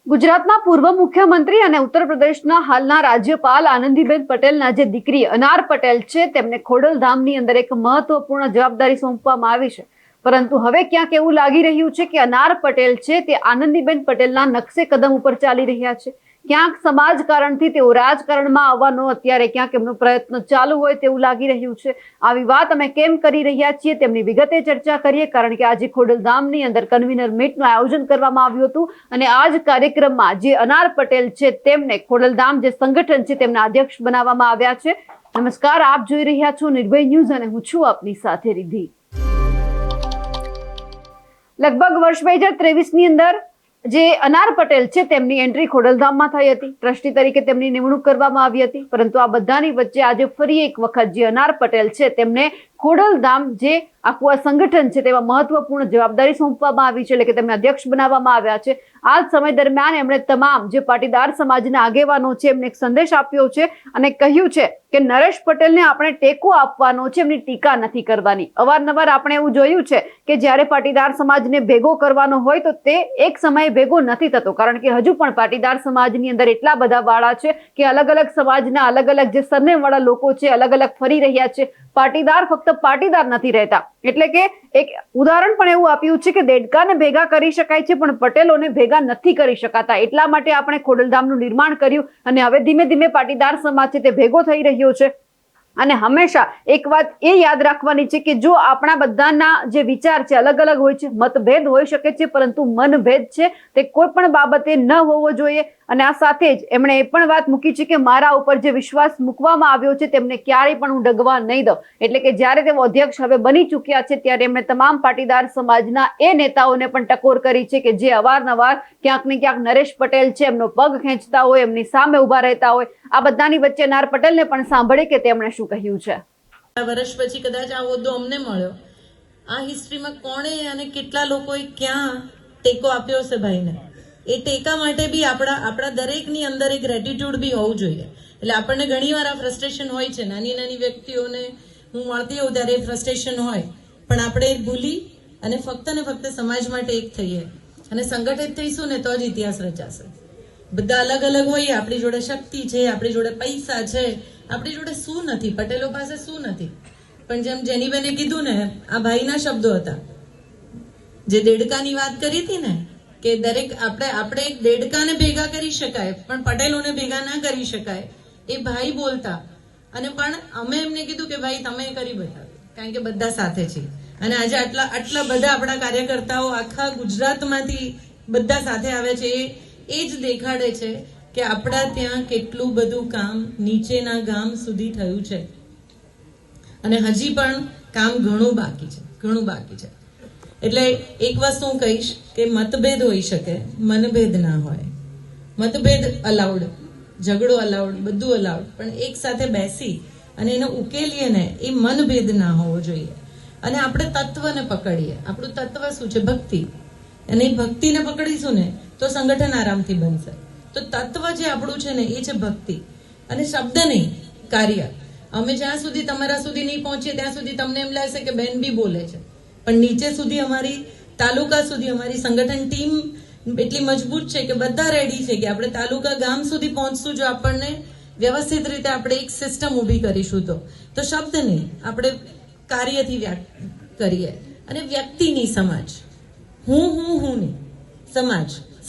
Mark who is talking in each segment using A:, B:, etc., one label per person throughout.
A: ગુજરાતના પૂર્વ મુખ્યમંત્રી અને ઉત્તર પ્રદેશના હાલના રાજ્યપાલ આનંદીબેન પટેલના જે દીકરી અનાર પટેલ છે તેમને ખોડલધામની અંદર એક મહત્વપૂર્ણ જવાબદારી સોંપવામાં આવી છે, પરંતુ હવે ક્યાંક એવું લાગી રહ્યું છે કે અનાર પટેલ છે તે આનંદીબેન પટેલના નકશે કદમ ઉપર ચાલી રહ્યા છે। ક્યાંક સમાજ કારણથી તેઓ રાજકારણમાં આવવાનો અત્યારે ક્યાંક એમનો પ્રયત્ન ચાલુ હોય તેવું લાગી રહ્યું છે। આવી વાત અમે કેમ કરી રહ્યા છીએ તેમની વિગતે ચર્ચા કરીએ, કારણ કે આજે ખોડલધામની અંદર કન્વીનર મીટનું આયોજન કરવામાં આવ્યું હતું અને આ જ કાર્યક્રમમાં જે અનાર પટેલ છે તેમને ખોડલધામ જે સંગઠન છે તેમના અધ્યક્ષ બનાવવામાં આવ્યા છે। નમસ્કાર, આપ જોઈ રહ્યા છો નિર્ભય ન્યૂઝ અને હું છું આપની સાથે રિદ્ધિ। લગભગ વર્ષ 2023ની અંદર જે અનાર પટેલ છે તેમની એન્ટ્રી ખોડલધામમાં થઈ હતી। ટ્રસ્ટી તરીકે તેમની નિમણૂક કરવામાં આવી હતી, પરંતુ આ બધાની વચ્ચે આજે ફરી એક વખત જે અનાર પટેલ છે તેમને ખોડલધામ જે આખું આ સંગઠન છે તેમાં મહત્વપૂર્ણ જવાબદારી સોંપવામાં આવી છે, એટલે કે તેમને અધ્યક્ષ બનાવવામાં આવ્યા છે। આ સમય દરમિયાન એમણે તમામ જે પાટીદાર સમાજના આગેવાનો છે એમને એક સંદેશ આપ્યો છે અને કહ્યું છે કે નરેશ પટેલને આપણે ટેકો આપવાનો છે, એમની ટીકા નથી કરવાની। અવારનવાર આપણે એવું જોયું છે કે જ્યારે પાટીદાર સમાજને ભેગો કરવાનો હોય તો તે એક સમયે ભેગો નથી થતો, કારણ કે હજુ પણ પાટીદાર સમાજની અંદર એટલા બધા વાળા છે કે અલગ અલગ સમાજના અલગ અલગ જે સરનેમ વાળા લોકો છે અલગ અલગ ફરી રહ્યા છે। પાટીદાર ફક્ત પાટીદાર નથી રહેતા, એટલે કે એક ઉદાહરણ પણ એવું આપ્યું છે કે દેડકાને ભેગા કરી શકાય છે પણ પટેલોને ભેગા નથી કરી શકાતા। એટલા માટે આપણે ખોડલધામનું નિર્માણ કર્યું અને હવે ધીમે ધીમે પાટીદાર સમાજ છે તે ભેગો થઈ રહ્યો છે। અને હંમેશા એક વાત એ યાદ રાખવાની છે કે જો આપણા બધાના જે વિચાર છે અલગ અલગ હોય છે, મતભેદ હોઈ શકે છે, પરંતુ મનભેદ છે તે કોઈ પણ બાબતે ન હોવો જોઈએ। અને આ સાથે જ એમણે એ પણ વાત મૂકી છે કે મારા ઉપર જે વિશ્વાસ મૂકવામાં આવ્યો છે તેમને ક્યારેય પણ હું ડગવા નહીં દઉં। એટલે કે જ્યારે તેઓ અધ્યક્ષ હવે બની ચૂક્યા છે ત્યારે એમણે તમામ પાટીદાર સમાજના એ નેતાઓને પણ ટકોર કરી છે કે જે અવારનવાર ક્યાંક ને ક્યાંક નરેશ પટેલ છે એમનો પગ ખેંચતા હોય, એમની સામે ઉભા રહેતા હોય। આ બધાની વચ્ચે અનાર પટેલને પણ સાંભળે કે તેમણે શું કહ્યું છે।
B: વર્ષ પછી કદાચ આ હોદ્દો અમને મળ્યો, આ હિસ્ટ્રીમાં કોણે અને કેટલા લોકોએ ક્યાં ટેકો આપ્યો છે ભાઈને, એ ટેકા માટે બી આપણા દરેકની અંદર એક ગ્રેટિટ્યુડ બી હોવું જોઈએ। એટલે આપણને ઘણીવાર આ ફ્રસ્ટ્રેશન હોય છે, નાની નાની વ્યક્તિઓને હું મળતી હોઉં ત્યારે ફ્રસ્ટ્રેશન હોય, પણ આપણે ભૂલી અને ફક્ત ને ફક્ત સમાજ માટે એક થઈએ અને સંગઠિત થઈશું ને તો જ ઇતિહાસ રચાશે। બધા અલગ અલગ હોઈએ, આપણી જોડે શક્તિ છે, આપણી જોડે પૈસા છે, આપણી જોડે શું નથી, પટેલો પાસે શું નથી, પણ જેમ જેનીબેને કીધું ને, આ ભાઈના શબ્દો હતા, જે દેડકાની વાત કરી હતી ને કે દરેક આપણે એક દેડકાને ભેગા કરી શકાય પણ પટેલોને ભેગા ના કરી શકાય, એ ભાઈ બોલતા। અને પણ અમે એમને કીધું કે ભાઈ તમે કરી બતાવ્યું, કારણ કે બધા સાથે છે અને આજે આટલા બધા આપણા કાર્યકર્તાઓ આખા ગુજરાતમાંથી બધા સાથે આવે છે, એ જ દેખાડે છે કે આપણા ત્યાં કેટલું બધું કામ નીચેના ગામ સુધી થયું છે અને હજી પણ કામ ઘણું બાકી છે। એટલે એક વસ્તુ હું કહીશ કે મતભેદ હોઈ શકે, મનભેદ ના હોય। મતભેદ અલાઉડ, ઝઘડો અલાઉડ, બધું અલાઉડ, પણ એક સાથે બેસી અને એને ઉકેલીએ ને એ મનભેદ ના હોવો જોઈએ। અને આપણે તત્વને પકડીએ, આપણું તત્વ શું છે? ભક્તિ। અને એ ભક્તિને પકડીશું ને તો સંગઠન આરામથી બનશે। તો તત્વ જે આપણું છે ને એ છે ભક્તિ, અને શબ્દ નહીં, કાર્ય। અમે જ્યાં સુધી તમારા સુધી નહીં પહોંચીએ ત્યાં સુધી તમને એમ લાગશે કે બેન બી બોલે છે, પણ નીચે સુધી અમારી તાલુકા સુધી અમારી સંગઠન ટીમ એટલી મજબૂત છે કે બધા રેડી છે કે આપણે તાલુકા ગામ સુધી પહોંચશું જો આપણને વ્યવસ્થિત રીતે આપણે એક સિસ્ટમ ઊભી કરીશું તો શબ્દ નહીં, આપણે કાર્યથી કરીએ। અને વ્યક્તિની સમાજ, હું નહીં,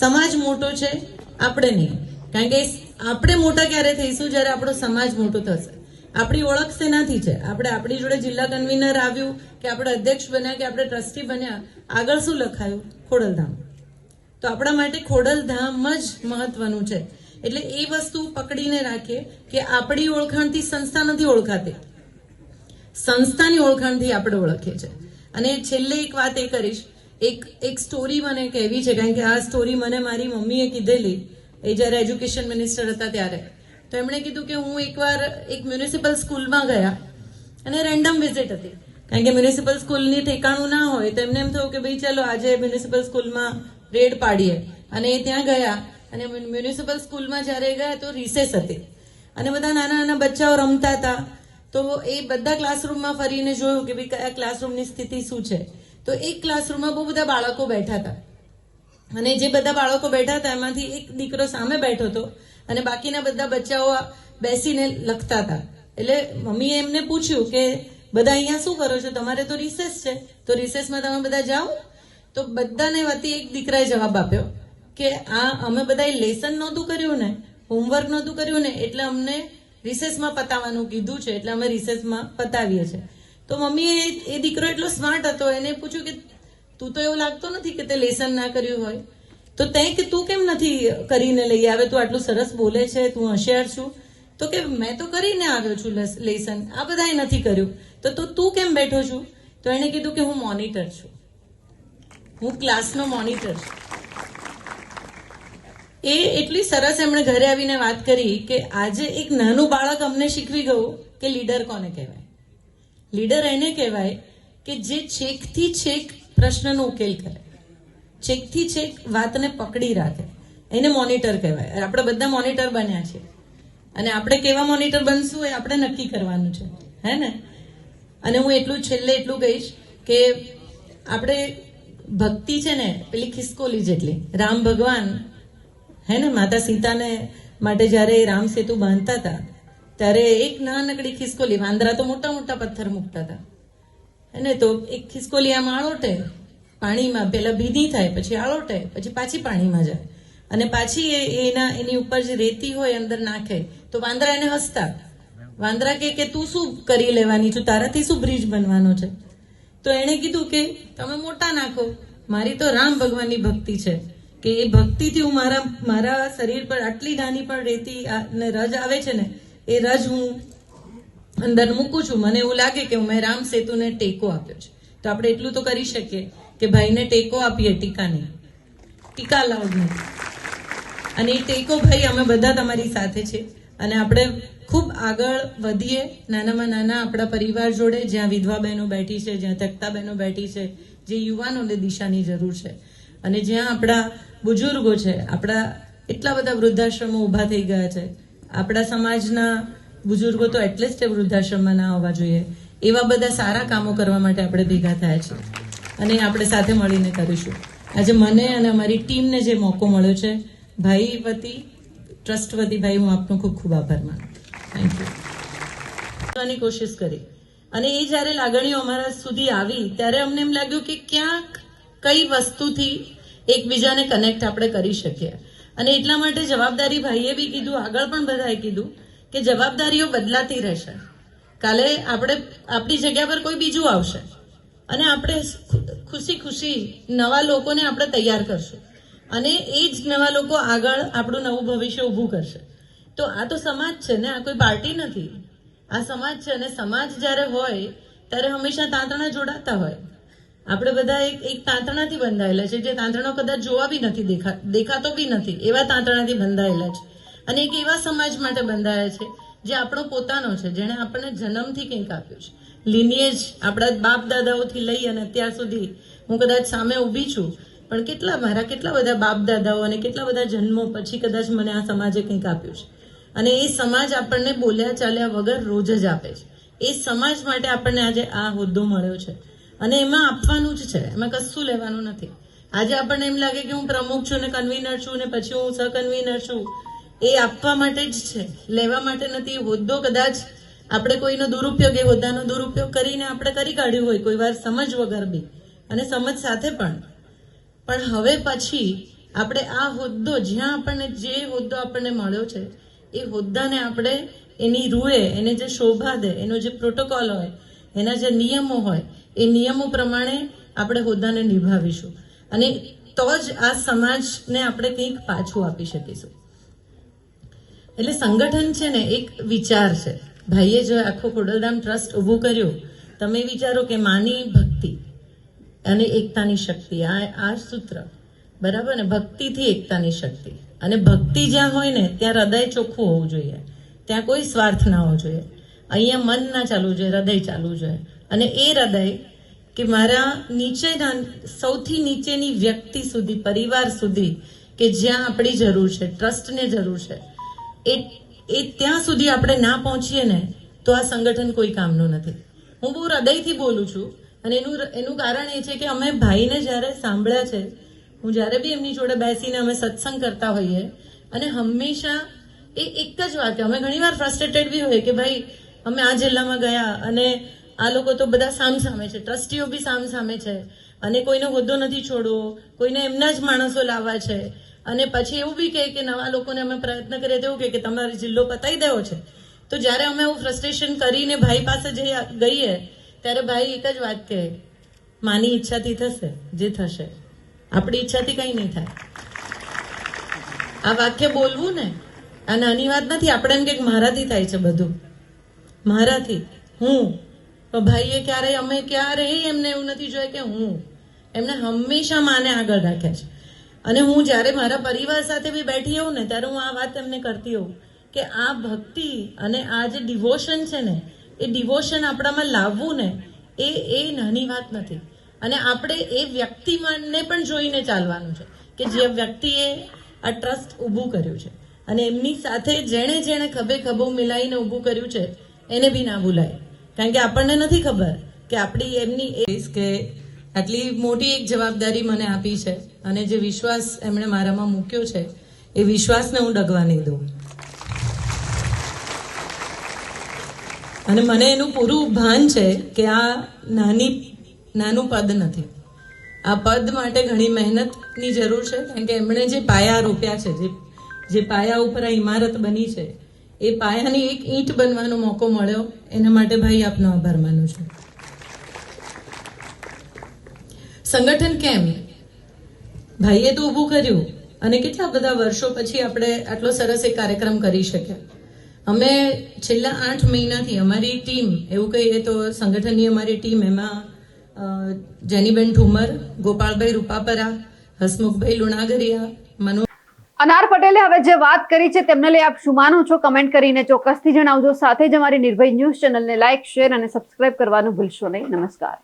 B: સમાજ મોટો છે, આપણે નહીં, કારણ કે આપણે મોટા ક્યારે થઈશું? જ્યારે આપણો સમાજ મોટો થશે। આપણી ઓળખ શેનાથી છે? આપણી જોડે જિલ્લા કન્વીનર આવ્યું કે આપણે અધ્યક્ષ બન્યા કે આપણે ટ્રસ્ટી બન્યા, આગળ શું લખાયું? ખોડલધામ। તો આપણા માટે ખોડલધામ જ મહત્વનું છે। એટલે એ વસ્તુ પકડીને રાખીએ કે આપણી ઓળખાણથી સંસ્થા નથી ઓળખાતી, સંસ્થાની ઓળખાણથી આપણે ઓળખીએ છીએ। અને છેલ્લે એક વાત એ કરીશ, એક સ્ટોરી મને કહેવી છે, કારણ કે આ સ્ટોરી મને મારી મમ્મીએ કીધેલી, એ જ્યારે એજ્યુકેશન મિનિસ્ટર હતા ત્યારે। તો એમણે કીધું કે હું એકવાર એક મ્યુનિસિપલ સ્કૂલમાં ગયા અને રેન્ડમ વિઝિટ હતી, કારણ કે મ્યુનિસિપલ સ્કૂલની ઠેકાણું ના હોય તો એમને એમ થયું કે ભાઈ ચાલો આજે મ્યુનિસિપલ સ્કૂલમાં રેડ પાડીએ। અને એ ત્યાં ગયા અને મ્યુનિસિપલ સ્કૂલમાં જ્યારે ગયા તો રિસેસ હતી અને બધા નાના નાના બચ્ચાઓ રમતા હતા। તો એ બધા ક્લાસરૂમમાં ફરીને જોયું કે ભાઈ કયા ક્લાસરૂમની સ્થિતિ શું છે। તો એક ક્લાસરૂમમાં બહુ બધા બાળકો બેઠા હતા અને જે બધા બાળકો બેઠા હતા એમાંથી એક દીકરો સામે બેઠો હતો અને બાકીના બધા બચ્ચાઓ બેસીને લખતા હતા. એટલે મમ્મીએ એમને પૂછ્યું કે બધા અહીંયા શું કરો છો? તમારે તો રિસેસ છે, તો રિસેસમાં તમે બધા જાઓ. તો બધાને વતી એક દીકરાએ જવાબ આપ્યો કે અમે બધાએ લેસન નહોતું કર્યું ને, હોમવર્ક નહોતું કર્યું ને, એટલે અમને રિસેસમાં પતાવવાનું કીધું છે, એટલે અમે રિસેસમાં પતાવીએ છીએ. તો મમ્મીએ એ દીકરો એટલો સ્માર્ટ હતો, એને પૂછ્યું કે તું તો એવું લાગતો નથી કે તે લેસન ના કર્યું હોય, તો કે તું કેમ નથી કરીને લઈ આવે? તું આટલું સરસ બોલે છે, તું હોશિયાર છું. તો કે મેં તો કરીને આવ્યો છું લેસન, આ બધાએ નથી કર્યું, તો તું કેમ બેઠો છું? તો એને કીધું કે હું મોનિટર છું, હું ક્લાસનો મોનિટર છું. એ એટલી સરસ એમણે ઘરે આવીને વાત કરી કે આજે એક નાનું બાળક અમને શીખવી ગયું કે લીડર કોને કહેવાય. લીડર એને કહેવાય કે જે છેકથી છેક પ્રશ્નનો ઉકેલ કરે, છેકથી છેક વાતને પકડી રાખે, એને મોનિટર કહેવાય. આપણે બધા મોનિટર બન્યા છે અને આપણે કેવા મોનિટર બનશું એ આપણે નક્કી કરવાનું છે, હે ને? અને હું છેલ્લે એટલું કહીશ કે આપણે ભક્તિ છે ને પેલી ખિસકોલી જેટલી. રામ ભગવાન હે ને માતા સીતાને માટે જયારે રામ સેતુ બાંધતા હતા ત્યારે એક નાનકડી ખિસકોલી, વાંદરા તો મોટા મોટા પથ્થર મૂકતા હતા, એને તો એક ખિસકોલી આમ આળોટે પાણીમાં, પેલા ભીની થાય, પછી આળોટે, પછી પાછી પાણીમાં જાય અને પાછી એની ઉપર જે રેતી હોય અંદર નાખે, તો વાંદરા એને હસતા. વાંદરા કે તું શું કરી લેવાની છું, તારાથી શું બ્રિજ બનવાનો છે? તો એને કીધું કે તમે મોટા નાખો, મારી તો રામ ભગવાનની ભક્તિ છે કે એ ભક્તિથી હું મારા શરીર પર આટલી નાની પણ રેતી ને રજ આવે છે ને, એ રજ હું અંદર મૂકું છું. મને એવું લાગે કે મેં રામ સેતુને ટેકો આપ્યો છે. તો આપણે એટલું તો કરી શકીએ કે ભાઈને ટેકો આપીએ, ટીકા લાઉડ નહીં. અને એ ટેકો ભાઈ અમે બધા તમારી સાથે છે અને આપણે ખૂબ આગળ વધીએ, નાનામાં નાના આપણા પરિવાર જોડે, જ્યાં વિધવા બહેનો બેઠી છે, જ્યાં તકતા બહેનો બેઠી છે, જે યુવાનોને દિશાની જરૂર છે અને જ્યાં આપણા બુજુર્ગો છે, આપણા એટલા બધા વૃદ્ધાશ્રમો ઊભા થઈ ગયા છે. આપણા સમાજના બુજુર્ગો તો એટલે જ તે વૃદ્ધાશ્રમમાં ના આવવા જોઈએ. એવા બધા સારા કામો કરવા માટે આપણે ભેગા થયા છીએ અને આપણે સાથે મળીને કરીશું. આજે મને અને અમારી ટીમને જે મોકો મળ્યો છે, ભાઈ વતી, ટ્રસ્ટ વતી ભાઈ, હું આપનો ખૂબ ખૂબ આભાર માનું. Thank you. કોશિશ કરી અને એ જ્યારે લાગણીઓ અમારા સુધી આવી ત્યારે અમને એમ લાગ્યું કે ક્યાંક કઈ વસ્તુથી એકબીજાને કનેક્ટ આપણે કરી શકીએ. અને એટલા માટે જવાબદારી, ભાઈએ બી કીધું, આગળ પણ બધાએ કીધું કે જવાબદારીઓ બદલાતી રહેશે. કાલે આપણી જગ્યા પર કોઈ બીજું આવશે અને આપણે ખુશી ખુશી નવા લોકોને આપણે તૈયાર કરશું અને એ જ નવા લોકો આગળ આપણું નવું ભવિષ્ય ઊભું કરશે. તો આ તો સમાજ છે ને, આ કોઈ પાર્ટી નથી, આ સમાજ છે. અને સમાજ જ્યારે હોય ત્યારે હંમેશા તાંતણા જોડાતા હોય. આપણે બધા એક તાંતણાથી બંધાયેલા છે, જે તાંતણો કદાચ જોવા બી નથી, દેખાતો બી નથી, એવા તાંતણાથી બંધાયેલા છે. અને એક એવા સમાજ માટે બંધાયા છે જે આપણો પોતાનો છે, જેણે આપણને જન્મથી કંઈક આપ્યું છે. લિનિયેજ આપણા બાપ દાદાઓથી લઈ અને અત્યાર સુધી હું કદાચ સામે ઊભી છું, પણ મારા કેટલા બધા બાપ દાદાઓ અને કેટલા બધા જન્મો પછી કદાચ મને આ સમાજે કંઈક આપ્યું છે. અને એ સમાજ આપણને બોલ્યા ચાલ્યા વગર રોજ જ આપે છે. એ સમાજ માટે આપણને આજે આ હોદ્દો મળ્યો છે અને એમાં આપવાનું જ છે, એમાં કશું લેવાનું નથી. આજે આપણને એમ લાગે કે હું પ્રમુખ છું ને કન્વીનર છું ને પછી હું સહકન્વીનર છું, એ આપવા માટે જ છે, લેવા માટે નથી. હોદ્દો કદાચ આપણે કોઈનો દુરુપયોગ, એ હોદ્દાનો દુરુપયોગ કરીને આપણે કરી કાઢ્યું હોય કોઈ વાર, સમજ વગર બી અને સમજ સાથે પણ હવે પછી આપણે આ હોદ્દો, જ્યાં આપણને જે હોદ્દો આપણને મળ્યો છે, એ હોદ્દાને આપણે એની રૂએ, એને જે શોભા દે, એનો જે પ્રોટોકોલ હોય, એના જે નિયમો હોય, એ નિયમો પ્રમાણે આપણે હોદ્દાને નિભાવીશું અને તો જ આ સમાજને આપણે કંઈક પાછું આપી શકીશું. એટલે સંગઠન છે ને એક વિચાર છે. ભાઈએ જો આખો ખોડલધામ ટ્રસ્ટ ઊભું કર્યું, તમે વિચારો કે માની ભક્તિ અને એકતાની શક્તિ, આ સૂત્ર બરાબર ને, ભક્તિથી એકતાની શક્તિ. અને ભક્તિ જ્યાં હોય ને ત્યાં હૃદય ચોખ્ખું હોવું જોઈએ, ત્યાં કોઈ સ્વાર્થ ના હોવો જોઈએ. અહીંયા મન ના ચાલવું જોઈએ, હૃદય ચાલવું જોઈએ. અને એ હૃદય કે મારા નીચેના, સૌથી નીચેની વ્યક્તિ સુધી, પરિવાર સુધી, કે જ્યાં આપણી જરૂર છે, ટ્રસ્ટને જરૂર છે, એ ત્યાં સુધી આપણે ના પહોંચીએ ને તો આ સંગઠન કોઈ કામનું નથી. હું બહુ હૃદયથી બોલું છું અને એનું કારણ એ છે કે અમે ભાઈને જ્યારે સાંભળ્યા છે, હું જ્યારે બી એમની જોડે બેસીને અમે સત્સંગ કરતા હોઈએ અને હંમેશા એ એક જ વાક્ય, અમે ઘણીવાર ફ્રસ્ટ્રેટેડ બી હોય કે ભાઈ અમે આ જિલ્લામાં ગયા અને આ લોકો તો બધા સામસામે છે, ટ્રસ્ટીઓ બી સામસામે છે અને કોઈને હોદ્દો નથી છોડવો, કોઈને એમના જ માણસો લાવવા છે અને પછી એવું બી કહે કે નવા લોકોને અમે પ્રયત્ન કરીએ તો એવું કહે કે તમારે જિલ્લો પતાવી દેવો છે. તો જ્યારે અમે એવું ફ્રસ્ટ્રેશન કરીને ભાઈ પાસે ગઈએ ત્યારે ભાઈ એક જ વાત કહે, માની ઈચ્છાથી થશે જે થશે, આપણી ઈચ્છાથી કંઈ નહીં થાય. આ વાક્ય બોલવું ને આ નાની વાત નથી. આપણે એમ કે મારાથી થાય છે બધું, મારાથી હું, તો ભાઈએ ક્યારેય અમે ક્યારેય એમને એવું નથી જોયું કે હું, એમને હંમેશા માને આગળ રાખ્યા છે. અને હું જ્યારે મારા પરિવાર સાથે બી બેઠી હોઉં ને ત્યારે હું આ વાત એમને કરતી હોઉં કે આ ભક્તિ અને આ જે ડિવોશન છે ને એ ડિવોશન આપણામાં લાવવું ને એ નાની વાત નથી. અને આપણે એ વ્યક્તિને પણ જોઈને ચાલવાનું છે કે જે વ્યક્તિએ આ ટ્રસ્ટ ઊભું કર્યું છે અને એમની સાથે જેણે ખભે ખભો મિલાઈને ઊભું કર્યું છે એને બી ના ભૂલાય. કારણ કે આપણને નથી ખબર કે આપણી એમની કે આટલી મોટી એક જવાબદારી મને આપી છે અને જે વિશ્વાસ એમણે મારામાં મૂક્યો છે એ વિશ્વાસને હું ડગવા નહીં દઉં. અને મને એનું પૂરું ભાન છે કે આ નાનું પદ નથી. આ પદ માટે ઘણી મહેનતની જરૂર છે. કારણ કે એમણે જે પાયા રોપ્યા છે, જે પાયા ઉપર આ ઇમારત બની છે, એ પાયાની એક ઈંટ બનવાનો મોકો મળ્યો, એના માટે ભાઈ આપનો આભાર માનું છું. સંગઠન કેમ? ભાઈએ તો ઊભું કર્યું અને કેટલા બધા વર્ષો પછી આપણે આટલો સરસ એક કાર્યક્રમ કરી શક્યા. અમે છેલ્લા 8 મહિનાથી અમારી ટીમ, એવું કહીએ તો સંગઠનની અમારી ટીમ, એમાં જેનીબેન ઠુમર, ગોપાલભાઈ રૂપાપરા, હસમુખભાઈ લુણાગરિયા, મનોજ.
A: અનાર પટેલે હવે જે વાત કરી છે તેમને લઈ આપ શું માનો છો? કમેન્ટ કરીને ચોક્કસથી જણાવજો. સાથે જ અમારી નિર્ભય ન્યૂઝ ચેનલને લાઇક, શેર અને સબસ્ક્રાઇબ કરવાનું ભૂલશો નહીં. નમસ્કાર.